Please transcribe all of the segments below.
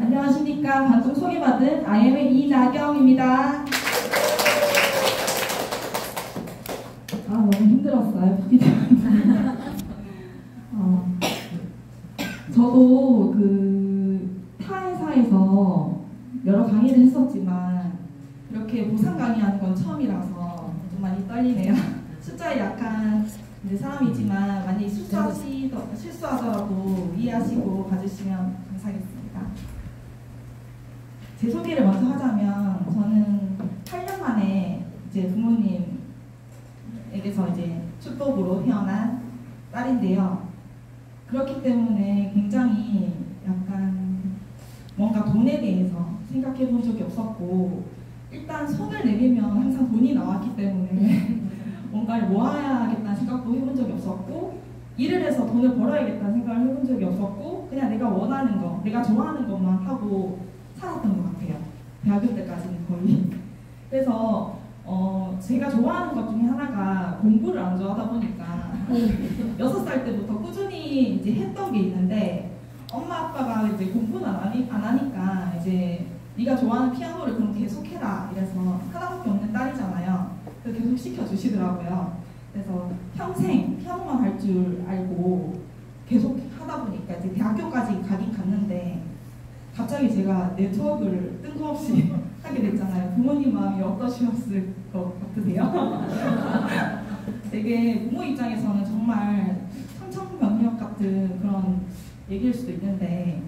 안녕하십니까. 방송 소개받은 IM의 이나경입니다. 너무 힘들었어요. 저도 타 회사에서 여러 강의를 했었지만 이렇게 보상 강의하는 건 처음이라서 좀 많이 떨리네요. 숫자에 약한 사람이지만 많이 실수하더라도 이해하시고 봐주시면 감사하겠습니다. 제 소개를 먼저 하자면 저는 8년 만에 이제 부모님에게서 이제 축복으로 태어난 딸인데요. 그렇기 때문에 굉장히 약간 뭔가 돈에 대해서 생각해 본 적이 없었고, 일단 손을 내밀면 항상 돈이 나왔기 때문에 뭔가를 모아야겠다는 생각도 해본 적이 없었고, 일을 해서 돈을 벌어야겠다는 생각을 해본 적이 없었고, 그냥 내가 원하는 거, 내가 좋아하는 것만 하고 살았던 것 같아요. 대학교 때까지는 거의. 그래서 제가 좋아하는 것 중에 하나가 공부를 안 좋아하다 보니까 6살 때부터 꾸준히 이제 했던 게 있는데, 엄마 아빠가 이제 공부는 안 하니까 이제 네가 좋아하는 피아노를 그럼 계속 해라 이래서, 하나밖에 없는 딸이잖아요. 그래서 계속 시켜주시더라고요. 그래서 평생 피아노만 할 줄 알고 계속 하다 보니까 이제 대학교까지 가긴 갔는데, 갑자기 제가 네트워크를 뜬금없이 하게 됐잖아요. 부모님 마음이 어떠셨을 것 같으세요? 되게 부모 입장에서는 정말 천천변력 같은 그런 얘기일 수도 있는데,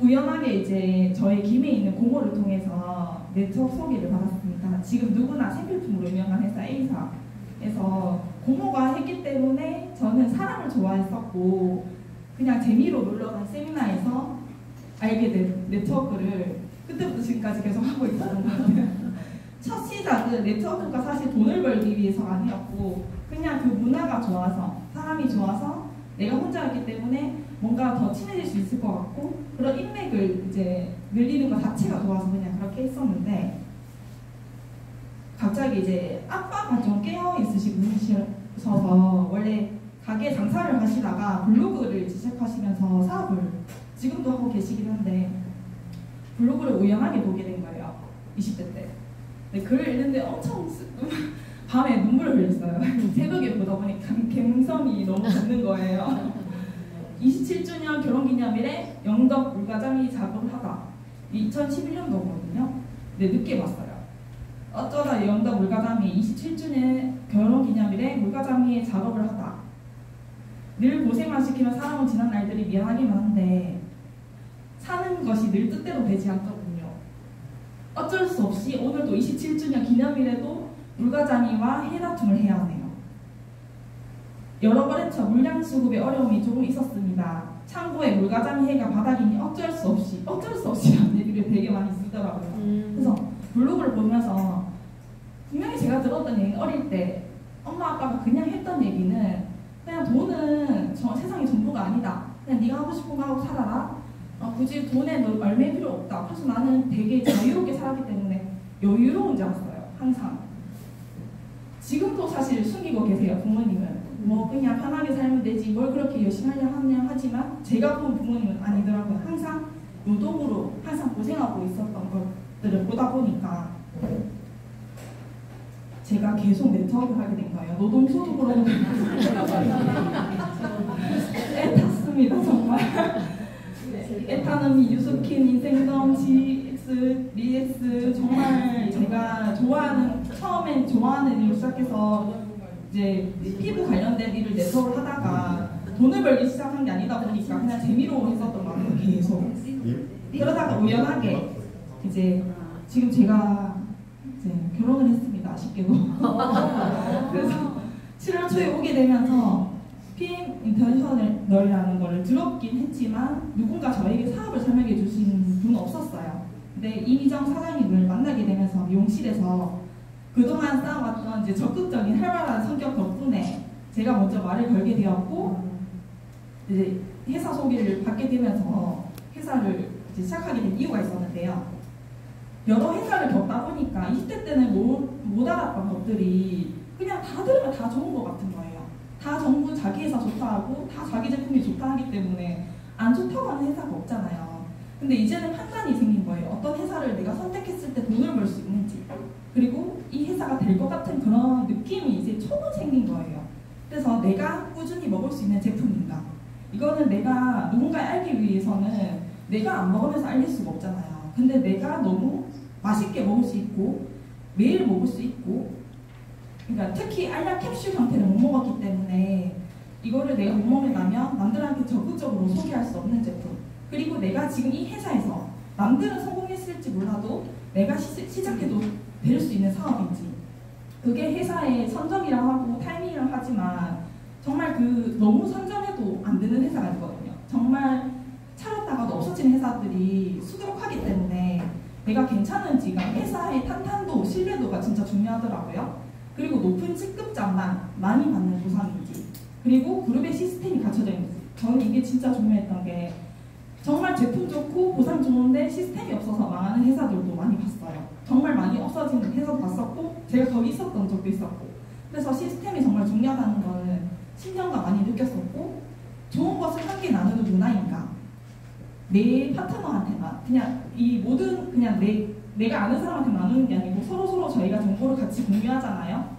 우연하게 이제 저희 김해 있는 고모를 통해서 네트워크 소개를 받았습니다. 지금 누구나 생필품으로 유명한 회사 A사에서 고모가 했기 때문에 저는 사람을 좋아했었고, 그냥 재미로 놀러간 세미나에서 알게 된 네트워크를 그때부터 지금까지 계속 하고 있었던 것 같아요. 첫 시작은 네트워크가 사실 돈을 벌기 위해서가 아니었고, 그냥 그 문화가 좋아서, 사람이 좋아서, 내가 혼자였기 때문에 뭔가 더 친해질 수 있을 것 같고, 그런 인맥을 이제 늘리는 것 자체가 좋아서 그냥 그렇게 했었는데, 갑자기 이제 아빠가 좀 깨어 있으신 분이셔서 원래 가게 장사를 하시다가 블로그를 시작하시면서 사업을 지금도 하고 계시긴 한데, 블로그를 우연하게 보게 된 거예요. 20대 때. 네, 글을 읽는데 엄청 밤에 눈물을 흘렸어요. 새벽에 보다 보니 감성이 너무 돋는 거예요. 27주년 결혼기념일에 영덕 물가장이 작업을 하다. 2011년도거든요. 네, 늦게 봤어요. 어쩌다 영덕 물가장이 27주년 결혼기념일에 물가장이 작업을 하다. 늘 고생만 시키면 사람은 지난 날들이 미안하기만 한데 사는 것이 늘 뜻대로 되지 않거든요. 어쩔 수 없이 오늘도 27주년 기념일에도 물가장이와 해다툼을 해야 하네요. 여러 거래처 물량 수급에 어려움이 조금 있었습니다. 창고에 물가장이 해가 바닥이니 어쩔 수 없이 라는 얘기를 되게 많이 쓰더라고요. 그래서 블로그를 보면서 분명히 제가 들었던 얘기, 어릴 때 엄마 아빠가 그냥 했던 얘기는, 그냥 돈은 세상의 전부가 아니다. 그냥 네가 하고 싶은 거 하고 살아라. 굳이 돈에 너 얼매 필요 없다. 그래서 나는 되게 자유롭게 살았기 때문에 여유로운 줄 알았어요. 항상. 지금도 사실 숨기고 계세요. 부모님은. 뭐 그냥 편하게 살면 되지 뭘 그렇게 열심히 하냐 하지만, 제가 본 부모님은 아니더라고요. 항상 노동으로 항상 고생하고 있었던 것들을 보다 보니까 제가 계속 네트워크를 하게 된 거예요. 노동소득으로 애탔습니다. 정말. 에타노미, 유스킨, 인생덤, GX, 리엑스, 정말 제가 처음엔 좋아하는 일로 시작해서 이제 피부 관련된 일을 네트워크를 하다가 돈을 벌기 시작한 게 아니다 보니까 그냥 재미로 했었던 것 같아요. 계속. 그러다가 우연하게 이제 지금 제가 이제 결혼을 했습니다. 아쉽게도. 그래서 7월 초에 오게 되면서 PM 인터내셔널이라는 거를 들었긴 했지만 누군가 저에게 사업을 설명해 주신 분은 없었어요. 근데 이미정 사장님을 만나게 되면서 미용실에서 그동안 쌓아왔던 이제 적극적인 활발한 성격 덕분에 제가 먼저 말을 걸게 되었고, 이제 회사 소개를 받게 되면서 회사를 이제 시작하게 된 이유가 있었는데요. 여러 회사를 겪다 보니까 20대 때는 알았던 것들이 그냥 다 들으면 다 좋은 것 같은 거예요. 다 전부 자기 회사 좋다 하고 다 자기 제품이 좋다 하기 때문에 안 좋다고 하는 회사가 없잖아요. 근데 이제는 판단이 생긴 거예요. 어떤 회사를 내가 선택했을 때 돈을 벌 수 있는지, 그리고 이 회사가 될 것 같은 그런 느낌이 이제 초본 생긴 거예요. 그래서 내가 꾸준히 먹을 수 있는 제품인가, 이거는 내가 누군가에 알기 위해서는 내가 안 먹으면서 알릴 수가 없잖아요. 근데 내가 너무 맛있게 먹을 수 있고 매일 먹을 수 있고, 그러니까 특히 알약 캡슐 형태를 못 먹었기 때문에 이거를 내가 못 먹는다면 남들한테 적극적으로 소개할 수 없는 제품, 그리고 내가 지금 이 회사에서 남들은 성공했을지 몰라도 내가 시작해도 될 수 있는 사업인지, 그게 회사의 선정이라고 하고 타이밍이라고 하지만 정말 그 너무 선정해도 안 되는 회사가 있거든요. 정말 차렸다가도 없어지는 회사들이 수두룩하기 때문에 내가 괜찮은지가, 회사의 탄탄도, 신뢰도가 진짜 중요하더라고요. 그리고 높은 직급장만 많이 받는 보상인지, 그리고 그룹의 시스템이 갖춰져 있는지. 저는 이게 진짜 중요했던 게, 정말 제품 좋고 보상 좋은데 시스템이 없어서 망하는 회사들도 많이 봤어요. 정말 많이 없어지는 회사도 봤었고 제가 거기 있었던 적도 있었고, 그래서 시스템이 정말 중요하다는 거는 신경과 많이 느꼈었고, 좋은 것을 함께 나누는 문화인가, 내 파트너한테만 그냥 이 모든 그냥 내가 아는 사람한테 나누는 게 아니고 서로 저희가 정보를 같이 공유하잖아요.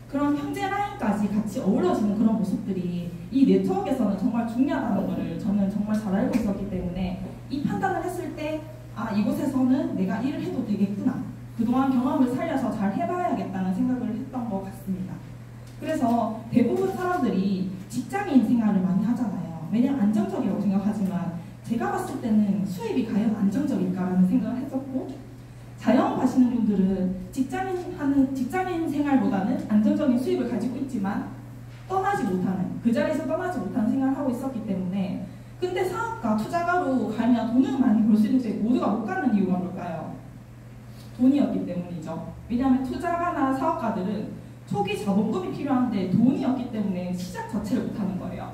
그런 형제 라인까지 같이 어우러지는 그런 모습들이 이 네트워크에서는 정말 중요하다는 것을 저는 정말 잘 알고 있었기 때문에, 이 판단을 했을 때 아, 이곳에서는 내가 일을 해도 되겠구나, 그동안 경험을 살려서 잘 해봐야겠다는 생각을 했던 것 같습니다. 그래서 대부분 사람들이 직장인 생활을 많이 하잖아요. 왜냐면 안정적이라고 생각하지만 제가 봤을 때는 수입이 과연 안정적일까라는 생각을 했었고, 자영업하시는 분들은 직장인 생활보다는 안정적인 수입을 가지고 있지만 떠나지 못하는, 그 자리에서 떠나지 못하는 생활을 하고 있었기 때문에, 근데 사업가, 투자가로 가면 돈을 많이 벌 수 있는데 모두가 못 가는 이유가 뭘까요? 돈이었기 때문이죠. 왜냐하면 투자가나 사업가들은 초기 자본금이 필요한데 돈이 없기 때문에 시작 자체를 못하는 거예요.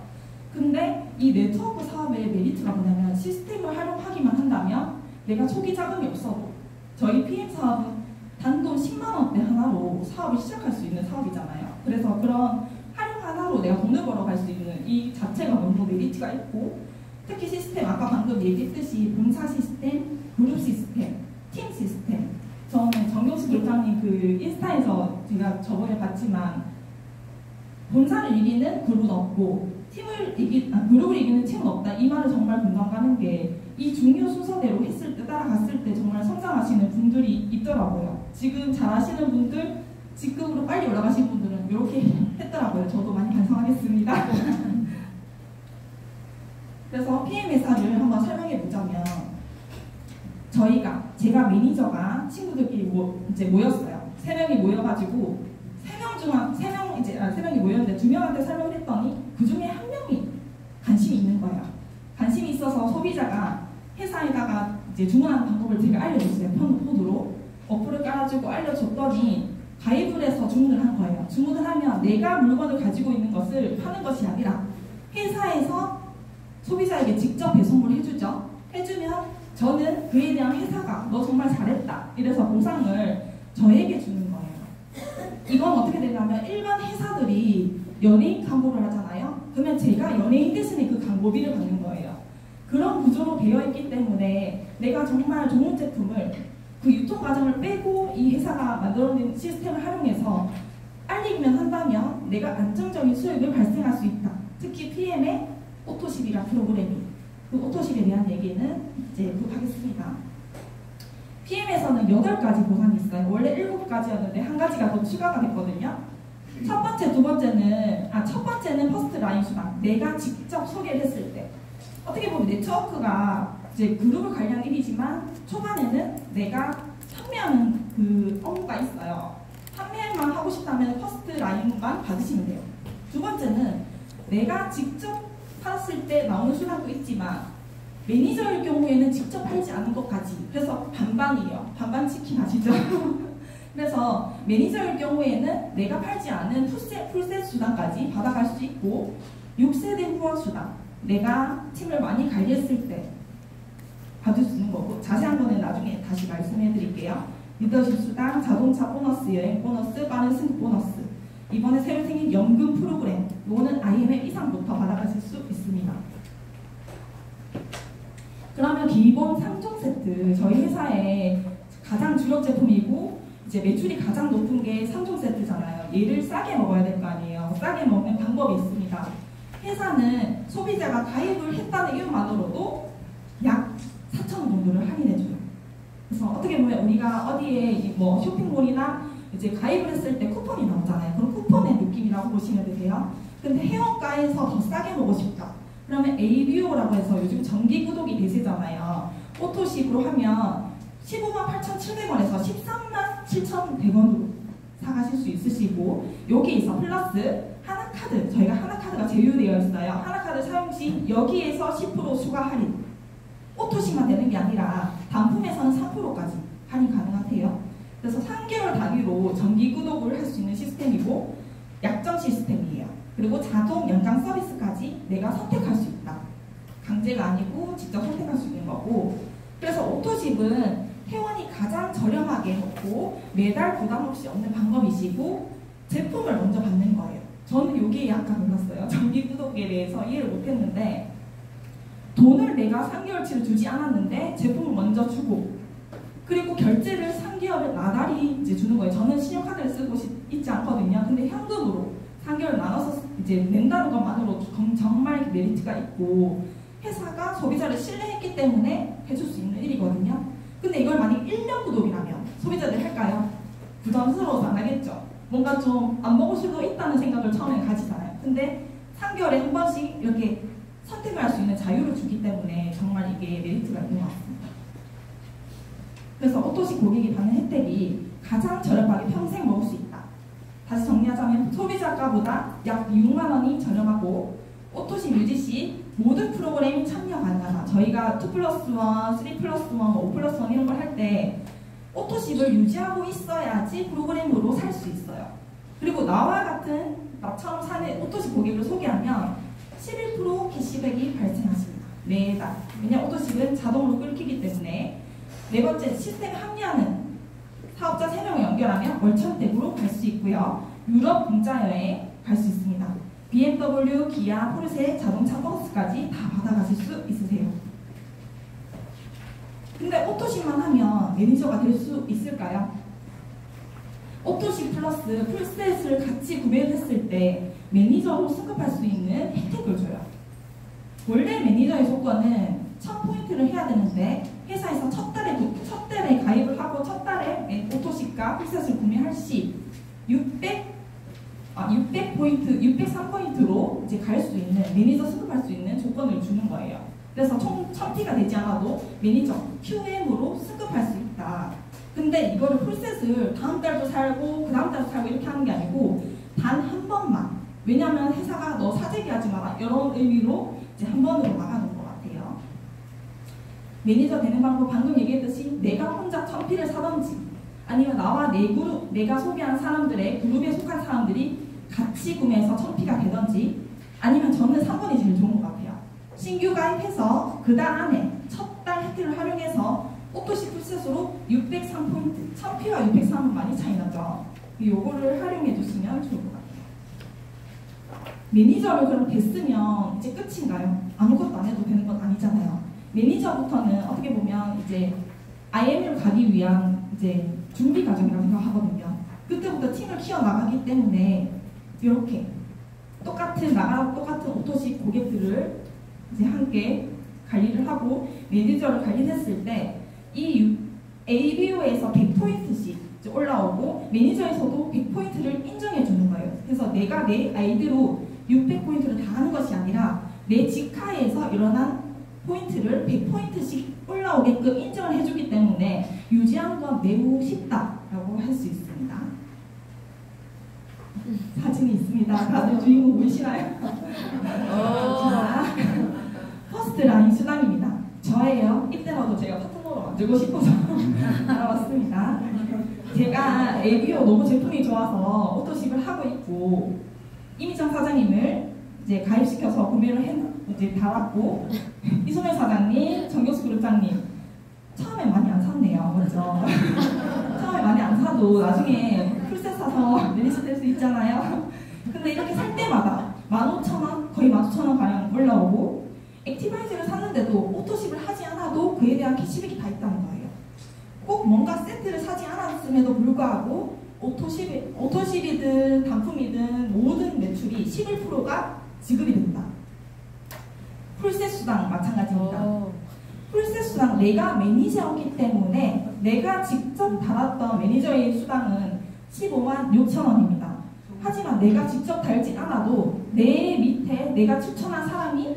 근데 이 네트워크 사업의 메리트가 뭐냐면, 시스템을 활용하기만 한다면 내가 초기 자금이 없어도, 저희 PM 사업은 단돈 10만 원대 하나로 사업을 시작할 수 있는 사업이잖아요. 그래서 그런 활용 하나로 내가 돈을 벌어갈 수 있는 이 자체가 너무 메리트가 있고, 특히 시스템, 아까 방금 얘기했듯이 본사 시스템, 그룹 시스템, 팀 시스템. 저는 정경수 부장님 그 인스타에서 제가 저번에 봤지만, 본사를 이기는 그룹은 없고 그룹을 이기는 팀은 없다, 이 말은 정말 공감 가는 게, 이 중요 순서대로 했을 때, 따라갔을 때 정말 성장하시는 분들이 있더라고요. 지금 잘하시는 분들, 직급으로 빨리 올라가신 분들은 이렇게 했더라고요. 저도 많이 반성하겠습니다. 그래서 PM 회사를 한번 설명해 보자면, 제가 매니저가 친구들끼리 이제 모였어요. 3명이 모여가지고 3명이 모였는데 2명한테 설명을 했더니 그 중에 1명이 관심이 있는 거예요. 관심이 있어서 소비자가 회사에다가 이제 주문하는 방법을 제가 알려줬어요. 폰으로 어플을 깔아주고 알려줬더니 가입을 해서 주문을 한 거예요. 주문을 하면 내가 물건을 가지고 있는 것을 파는 것이 아니라 회사에서 소비자에게 직접 배송을 해주죠. 해주면 저는 그에 대한 회사가 너 정말 잘했다, 이래서 보상을 저에게 주는 거예요. 이건 어떻게 되냐면, 일반 회사들이 연예인 광고를 하잖아요. 그러면 제가 연예인 대신에 그 광고비를 받는 거예요. 그런 구조로 되어 있기 때문에 내가 정말 좋은 제품을 그 유통 과정을 빼고 이 회사가 만들어낸 시스템을 활용해서 알리기만 한다면 내가 안정적인 수익을 발생할 수 있다. 특히 PM의 오토십이라는 프로그램이, 그 오토십에 대한 얘기는 이제 하겠습니다. PM에서는 8가지 보상이 있어요. 원래 7가지였는데 한 가지가 더 추가가 됐거든요. 첫 번째는 퍼스트 라인 수당. 내가 직접 소개를 했을 때, 어떻게 보면 네트워크가 이제 그룹을 관리하는 일이지만 초반에는 내가 판매하는 그 업무가 있어요. 판매만 하고 싶다면 퍼스트 라인만 받으시면 돼요. 두 번째는 내가 직접 팔았을 때 나오는 수당도 있지만 매니저일 경우에는 직접 팔지 않은 것까지, 그래서 반반이에요. 반반 치킨 아시죠? 그래서 매니저일 경우에는 내가 팔지 않은 풀셋 수당까지 받아갈 수 있고, 6세대 후원 수당, 내가 팀을 많이 관리했을 때 받을 수 있는 거고, 자세한 거는 나중에 다시 말씀해 드릴게요. 리더십 수당, 자동차 보너스, 여행 보너스, 빠른 승급 보너스. 이번에 새로 생긴 연금 프로그램, 이거는 IMF 이상부터 받아가실 수 있습니다. 그러면 기본 3종 세트, 저희 회사의 가장 주력 제품이고 이제 매출이 가장 높은 게 3종 세트잖아요. 얘를 싸게 먹어야 될 거 아니에요. 싸게 먹는 방법이 있습니다. 회사는 소비자가 가입을 했다는 이유만으로도 약 4,000원 정도를 할인해줘요. 그래서 어떻게 보면 우리가 어디에 뭐 쇼핑몰이나 이제 가입을 했을 때 쿠폰이 나오잖아요. 그럼 쿠폰의 느낌이라고 보시면 되세요. 근데 회원가에서 더 싸게 먹고 싶다. 그러면 ABO라고 해서 요즘 정기 구독이 대세잖아요. 오토식으로 하면 15만 8,700원에서 13만 7,100원으로 사가실 수 있으시고, 여기에서 플러스 하나카드, 저희가 하나카드가 제휴되어 있어요. 하나카드 사용 시 여기에서 10% 추가 할인. 오토식만 되는 게 아니라 단품에서는 3%까지 할인 가능하세요. 그래서 3개월 단위로 정기 구독을 할 수 있는 시스템이고 약정 시스템이에요. 그리고 자동 연장 서비스까지 내가 선택할 수 있다. 강제가 아니고 직접 선택할 수 있는 거고, 그래서 오토식은 회원이 가장 저렴하게 먹고 매달 부담 없이 얻는 방법이시고 제품을 먼저 받는 거예요. 저는 이게 약간 놀랐어요. 정기 구독에 대해서 이해를 못했는데 돈을 내가 3개월치를 주지 않았는데 제품을 먼저 주고, 그리고 결제를 3개월을 나달이 이제 주는 거예요. 저는 신용카드를 쓰고 있지 않거든요. 근데 현금으로 3개월 나눠서 이제 낸다는 것만으로도 정말 메리트가 있고 회사가 소비자를 신뢰했기 때문에 해줄 수 있는 일이거든요. 근데 이걸 만약 1년 구독이라면 소비자들이 할까요? 부담스러워서 안 하겠죠. 뭔가 좀 안 먹을 수도 있다는 생각을 처음에 가지잖아요. 근데 3개월에 한 번씩 이렇게 선택을 할 수 있는 자유를 주기 때문에 정말 이게 메리트가 있는 것 같습니다. 그래서 오토식 고객이 받는 혜택이 가장 저렴하게 평생 먹을 수 있다. 다시 정리하자면 소비자가보다 약 6만 원이 저렴하고 오토식 유지 시 모든 프로그램이 참여 가능하다. 저희가 2+1, 3+1, 5+1 이런 걸 할 때 오토식을 유지하고 있어야지 프로그램으로 살 수 있어요. 그리고 나처럼 사는 오토식 고객을 소개하면 11% 캐시백이 발생하십니다. 매달. 왜냐하면 오토식은 자동으로 끊기기 때문에. 네 번째, 시스템 합리화는 사업자 3명을 연결하면 월천댁으로 갈 수 있고요. 유럽 공짜 여행 갈 수 있습니다. BMW, 기아, 포르쉐, 자동차 버스까지 다 받아가실 수 있으세요. 근데 오토식만 하면 매니저가 될 수 있을까요? 오토식 플러스 풀셋을 같이 구매를 했을 때 매니저로 승급할 수 있는 혜택을 줘요. 원래 매니저의 조건은 1000포인트를 해야 되는데 회사에서 첫 달에 가입을 하고 첫 달에 오토식과 풀셋을 구매할 시 603포인트로 이제 갈 수 있는, 매니저 승급할 수 있는 조건을 주는 거예요. 그래서 총 1000T가 되지 않아도 매니저 QM으로 승급할 수 있다. 근데 이거를 풀셋을 다음 달도 살고 그 다음 달도 살고 이렇게 하는 게 아니고 단 한 번만. 왜냐하면 회사가 너 사재기 하지 마라 이런 의미로 이제 한 번으로 막아놓은 것 같아요. 매니저 되는 방법 방금 얘기했듯이 내가 혼자 1000P를 사던지 아니면 나와 내가 소개한 사람들의 그룹에 속한 사람들이 같이 구매해서 1000P가 되던지, 아니면 저는 3번이 제일 좋은 것 같아요. 신규 가입해서 그 달 안에 첫 달 혜택을 활용해서 오토식 풀셋으로 603포인트, 1000P와 603은 많이 차이 나죠. 요거를 활용해 주시면 좋을 것 같아요. 매니저를 그럼 됐으면 이제 끝인가요? 아무것도 안 해도 되는 건 아니잖아요. 매니저부터는 어떻게 보면 이제 IM을 가기 위한 이제 준비 과정이라고 생각하거든요. 그때부터 팀을 키워나가기 때문에 이렇게 똑같은 오토식 고객들을 이제 함께 관리를 하고 매니저를 관리했을 때 이 ABO에서 100포인트씩 올라오고 매니저에서도 100포인트를 인정해 주는 거예요. 그래서 내가 내 아이디로 600포인트를 다 하는 것이 아니라 내 직하에서 일어난 포인트를 100포인트씩 올라오게끔 인정을 해주기 때문에 유지하는 건 매우 쉽다라고 할 수 있습니다. 사진이 있습니다. 다들 주인공 보이시나요? 자, 퍼스트라인 수당입니다. 저예요. 이때라도 제가 파트너로 만들고 싶어서 알아봤습니다. 제가 ABO 너무 제품이 좋아서 오토식을 하고 있고 이미정 사장님을 이제 가입시켜서 구매를 이제 달았고 이소면 사장님, 정경수 그룹장님 처음에 많이 안 샀네요. 그렇죠? 처음에 많이 안 사도 나중에 풀셋 사서 매니저 될 수 있잖아요. 근데 이렇게 살 때마다 15,000원, 거의 19,000원 가량 올라오고 액티바이저를 샀는데도 오토십을 하지 않아도 그에 대한 캐시백이 다 있다는 거예요. 꼭 뭔가 세트를 사지 않았음에도 불구하고 오토십이든 단품이든 모든 매출이 11%가 지급이 된다. 풀셋 수당 마찬가지입니다. 풀셋 수당, 내가 매니저였기 때문에 내가 직접 달았던 매니저의 수당은 15만 6천 원입니다. 하지만 내가 직접 달지 않아도 내 밑에 내가 추천한 사람이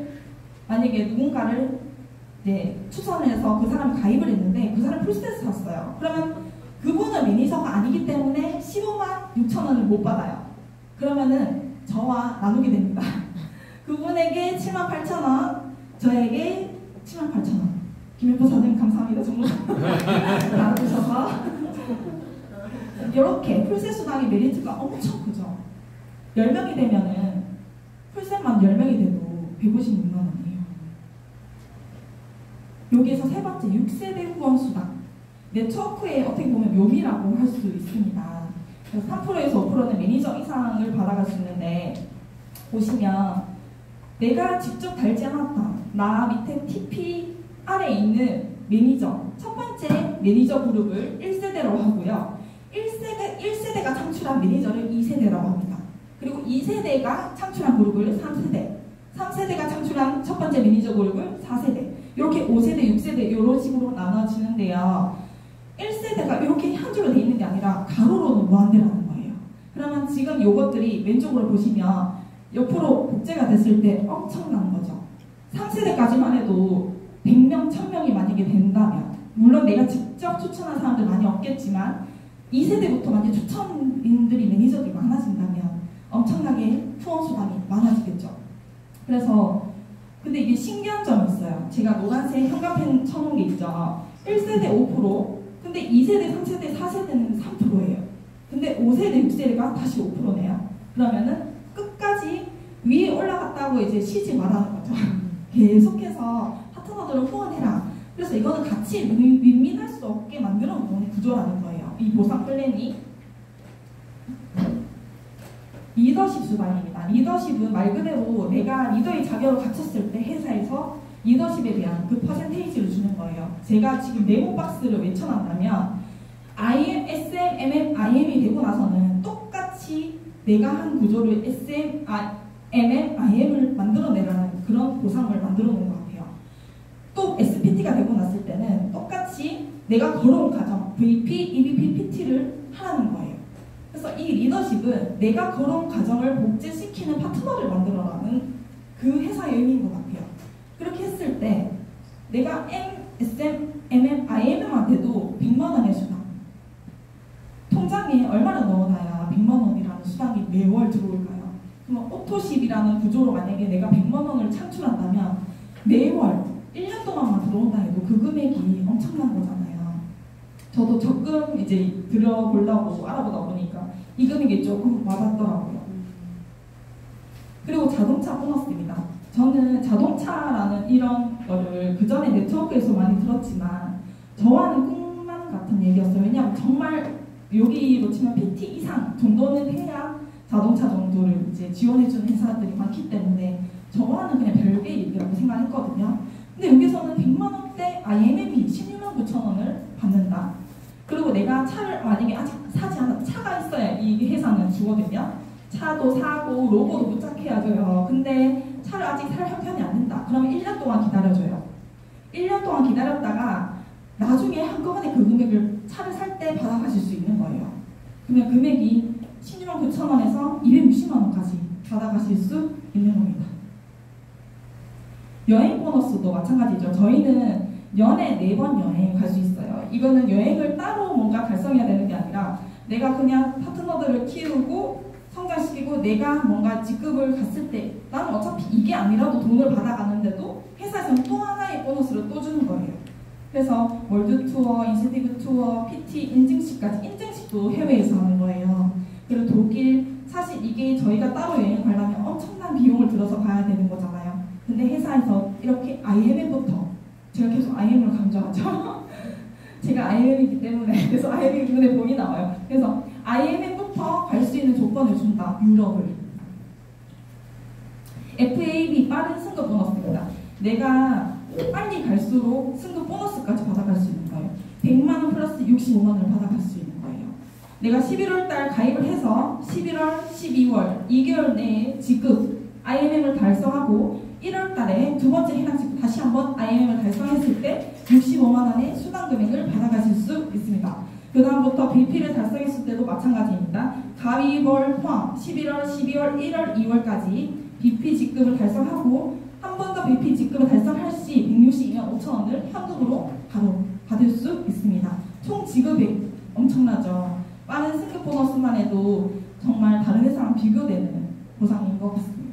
만약에 누군가를 추천을 해서 그 사람이 가입을 했는데 그 사람이 풀셋을 샀어요. 그러면 그분은 매니저가 아니기 때문에 15만 6천 원을 못 받아요. 그러면은 저와 나누게 됩니다. 그분에게 7만 8천 원, 저에게 7만 8천 원. 김현보 사장님 감사합니다. 정말 나눠주셔서 이렇게 풀셋 수당의 메리트가 엄청 크죠. 10명이 되면은 풀셋만 10명이 돼도 156만 원이에요. 여기에서 세 번째 6세대 후원 수당. 네트워크의 어떻게 보면 묘미라고 할 수 있습니다. 그래서 3%에서 5%는 매니저 이상을 받아갈 수 있는데 보시면 내가 직접 달지 않았던 나 밑에 TP 아래에 있는 매니저 첫 번째 매니저 그룹을 1세대로 하고요. 1세대가 창출한 매니저를 2세대라고 합니다. 그리고 2세대가 창출한 그룹을 3세대 3세대가 창출한 첫 번째 매니저 그룹을 4세대 이렇게 5세대, 6세대 이런 식으로 나눠지는데요. 1세대가 이렇게 한 줄로 돼 있는 게 아니라 가로로는 무한대라는 거예요. 그러면 지금 이것들이 왼쪽으로 보시면 옆으로 복제가 됐을 때 엄청난 거죠. 3세대까지만 해도 100명, 1000명이 만약에 된다면 물론 내가 직접 추천한 사람들 많이 없겠지만 2세대부터 만약에 추천인들이 매니저들이 많아진다면 엄청나게 후원 수당이 많아지겠죠. 그래서 근데 이게 신기한 점이 있어요. 제가 노란색 형광펜 쳐놓은 게 있죠. 1세대 5%, 근데 2세대, 3세대, 4세대는 3%예요. 근데 5세대, 6세대가 다시 5%네요. 그러면은 끝까지 위에 올라갔다고 이제 쉬지 말라는 거죠. 계속해서 파트너들을 후원해라. 그래서 이거는 같이 윈윈할 수 없게 만들어 놓은 구조라는 거예요. 이 보상 플랜이. 리더십 수당입니다. 리더십은 말 그대로 내가 리더의 자격을 갖췄을 때 회사에서 리더십에 대한 그 퍼센테이지를 주는 거예요. 제가 지금 네모박스를 외쳐놨다면 IM, SM, MM, IM이 되고 나서는 똑같이 내가 한 구조를 SM, MM, IM을 만들어내라는 그런 보상을 만들어 놓은 것 같아요. 또 SPT가 되고 났을 때는 똑같이 내가 걸어온 과정, VP, EVP, PT를 하라는 거예요. 그래서 이 리더십은 내가 걸어온 과정을 복제시키는 파트너를 만들어라는 그 회사의 의미인 것 같아요. 그렇게 했을 때 내가 M, SM, MM, IM한테도 100만 원의 수당, 통장에 얼마나 넣어놔야 100만 원이라는 수당이 매월 들어올까요? 그럼 오토십이라는 구조로 만약에 내가 100만 원을 창출한다면 매월 1년 동안만 들어온다 해도 그 금액이 엄청난 거잖아요. 저도 적금 이제 들어보려고 알아보다 보니까 이 금액이 조금 와닿더라고요. 그리고 자동차 보너스입니다. 저는 자동차라는 이런 거를 그 전에 네트워크에서 많이 들었지만 저와는 꿈만 같은 얘기였어요. 왜냐하면 정말 여기로 치면 PT 이상 정도는 해야 자동차 정도를 이제 지원해주는 회사들이 많기 때문에 저와는 그냥 별개의 얘기라고 생각했거든요. 근데 여기서는 100만 원대 IMM이 16만 9천 원을 받는다. 그리고 내가 차를 만약에 아직 사지 않아 차가 있어야 이 회사는 주거든요. 차도 사고 로고도 부착해야줘요. 근데 차를 아직 살 형편이 안 된다. 그러면 1년 동안 기다려줘요. 1년 동안 기다렸다가 나중에 한꺼번에 그 금액을 차를 살 때 받아가실 수 있는 거예요. 그러면 금액이 16만 9천 원에서 260만 원까지 받아가실 수 있는 겁니다. 여행 보너스도 마찬가지죠. 저희는 연에 4번 여행 갈 수 있어요. 이거는 여행을 따로 뭔가 달성해야 되는 게 아니라 내가 그냥 파트너들을 키우고 성장시키고 내가 뭔가 직급을 갔을 때 나는 어차피 이게 아니라도 돈을 받아가는데도 회사에서는 또 하나의 보너스를 또 주는 거예요. 그래서 월드 투어, 인센티브 투어, PT, 인증식까지 인증식도 해외에서 하는 거예요. 그리고 독일, 사실 이게 저희가 따로 여행 가려면 엄청난 비용을 들어서 가야 되는 거잖아요. 근데 회사에서 이렇게 IMF부터 제가 계속 IM을 강조하죠. 제가 IM이기 때문에 계속 IM이 눈에 보이 나와요. 그래서 IM부터 갈 수 있는 조건을 준다. 유럽을. FAB 빠른 승급 보너스입니다. 내가 빨리 갈수록 승급 보너스까지 받아갈 수 있는 거예요. 100만원 플러스 65만원을 받아갈 수 있는 거예요. 내가 11월달 가입을 해서 11월, 12월 2개월 내에 지급 IMM을 달성하고 1월달에 두 번째 해당 지급 다시 한번 IMM을 달성했을 때 65만원의 수당 금액을 받아가실 수 있습니다. 그 다음부터 BP를 달성했을 때도 마찬가지입니다. 가위벌 포함 11월, 12월, 1월, 2월까지 BP 지급을 달성하고 한 번 더 BP 지급을 달성할 시 162만 5천원을 현금으로 바로 받을 수 있습니다. 총 지급액 엄청나죠. 빠른 승급 보너스만 해도 정말 다른 회사랑 비교되는 보상인 것 같습니다.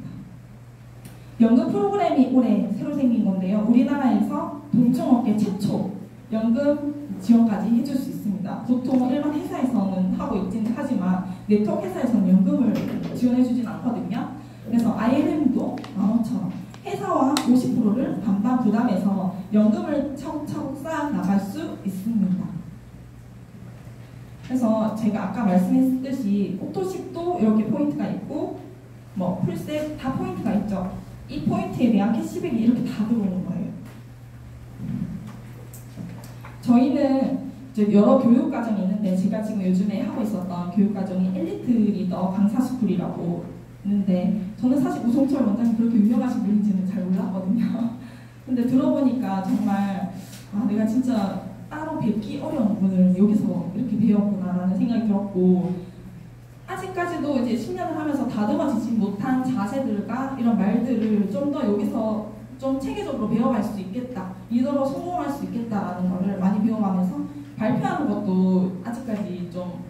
연금 프로그램이 올해 새로 생긴 건데요. 우리나라에서 동종업계 최초 연금 지원까지 해줄 수 있습니다. 보통 일반 회사에서는 하고 있긴 하지만 네트워크 회사에서는 연금을 지원해주진 않거든요. 그래서 IMM도 15,000원, 회사와 50%를 반반 부담해서 연금을 차곡차곡 쌓아 나갈 수 있습니다. 그래서 제가 아까 말씀했듯이 오토식도 이렇게 포인트가 있고 뭐 풀셋 다 포인트가 있죠. 이 포인트에 대한 캐시백이 이렇게 다 들어오는 거예요. 저희는 이제 여러 교육과정이 있는데 제가 지금 요즘에 하고 있었던 교육과정이 엘리트 리더 강사스쿨이라고 있는데 저는 사실 우성철 원장이 그렇게 유명하신 분인지는 잘 몰랐거든요. 근데 들어보니까 정말 내가 진짜 따로 뵙기 어려운 분을 여기서 이렇게 배웠구나라는 생각이 들었고 아직까지도 이제 10년을 하면서 다듬어지지 못한 자세들과 이런 말들을 좀 더 여기서 좀 체계적으로 배워갈 수 있겠다, 리더로 성공할 수 있겠다라는 거를 많이 배워가면서 발표하는 것도 아직까지 좀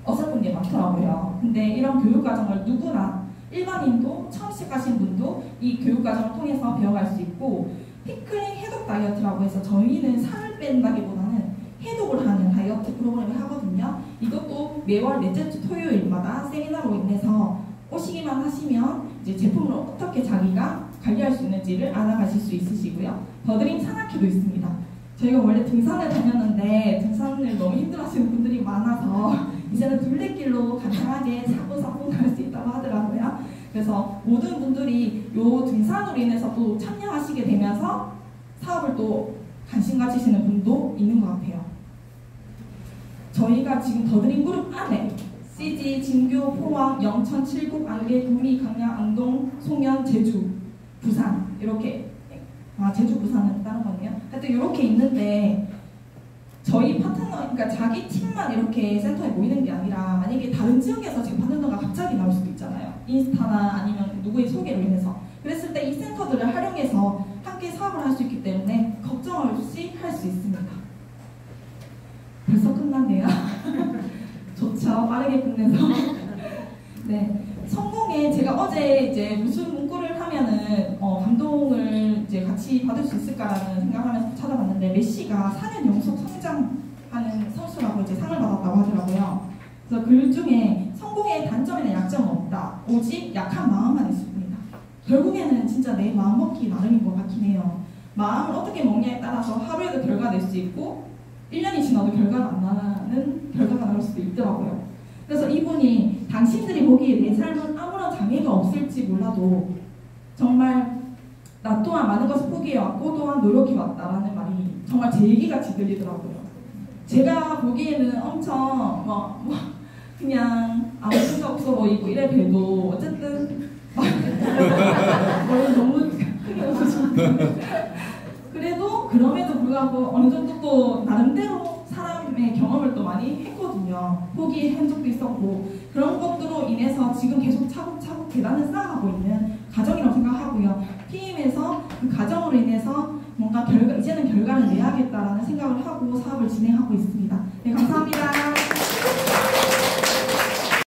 어설픈 게 많더라고요. 근데 이런 교육과정을 누구나 일반인도 처음 시작하신 분도 이 교육과정을 통해서 배워갈 수 있고 피크닉 해독 다이어트라고 해서 저희는 살을 뺀다기보다는 해독을 하는 다이어트 프로그램을 하거든요. 이것도 매월 넷째 주 토요일마다 세미나로 인해서 오시기만 하시면 이제 제품을 어떻게 자기가 관리할 수 있는지를 알아가실 수 있으시고요. 더드림 산악회도 있습니다. 저희가 원래 등산을 다녔는데 등산을 너무 힘들어하시는 분들이 많아서 이제는 둘레길로 간단하게 사뿐사뿐 갈 수 있다고 하더라고요. 그래서 모든 분들이 요 등산으로 인해서 또 참여하시게 되면서 사업을 또 관심 가지시는 분도 있는 것 같아요. 저희가 지금 더드림 그룹 안에 CG, 진교, 포항, 영천, 칠곡, 안개, 구미, 강양, 안동, 송현, 제주, 부산 이렇게 제주, 부산은 다른 거네요. 하여튼 이렇게 있는데 저희 파트너, 그러니까 자기 팀만 이렇게 센터에 모이는 게 아니라 만약에 다른 지역에서 제 파트너가 갑자기 나올 수도 있잖아요. 인스타나 아니면 누구의 소개로 인해서. 그랬을 때 이 센터들을 활용해서 함께 사업을 할 수 있기 때문에 걱정 없이 할 수 있습니다. 벌써 끝났네요. 좋죠. 빠르게 끝내서. 네. 성공에 제가 어제 이제 무슨 문구를 하면은 감동을 이제 같이 받을 수 있을까라는 생각하면서 찾아봤는데 메시가 4년 연속 성장하는 선수라고 이제 상을 받았다고 하더라고요. 그래서 글 중에 성공의 단점이나 약점은 없다. 오직 약한 마음만 있을 뿐이다. 결국에는 진짜 내 마음 먹기 나름인 것 같긴 해요. 마음을 어떻게 먹냐에 따라서 하루에도 결과 낼 수 있고 1년이 지나도 결과가 안 나는 결과가 나올 수도 있더라고요. 그래서 이분이 당신들이 보기에 내 삶은 아무런 장애가 없을지 몰라도 정말 나 또한 많은 것을 포기해왔고 또한 노력해왔다라는 말이 정말 제 얘기같이 들리더라고요. 제가 보기에는 엄청 그냥 아무 생각 없어 보이고 이래 봬도 어쨌든 너무 크게 웃으시는데 그래도 그럼에도 불구하고 어느 정도 또 나름대로 사람의 경험을 또 많이 했거든요. 포기한 적도 있었고 그런 것들로 인해서 지금 계속 차곡차곡 계단을 쌓아가고 있는 과정이라고 생각하고요. PM에서 그 과정으로 인해서 뭔가 이제는 결과를 내야겠다라는 생각을 하고 사업을 진행하고 있습니다.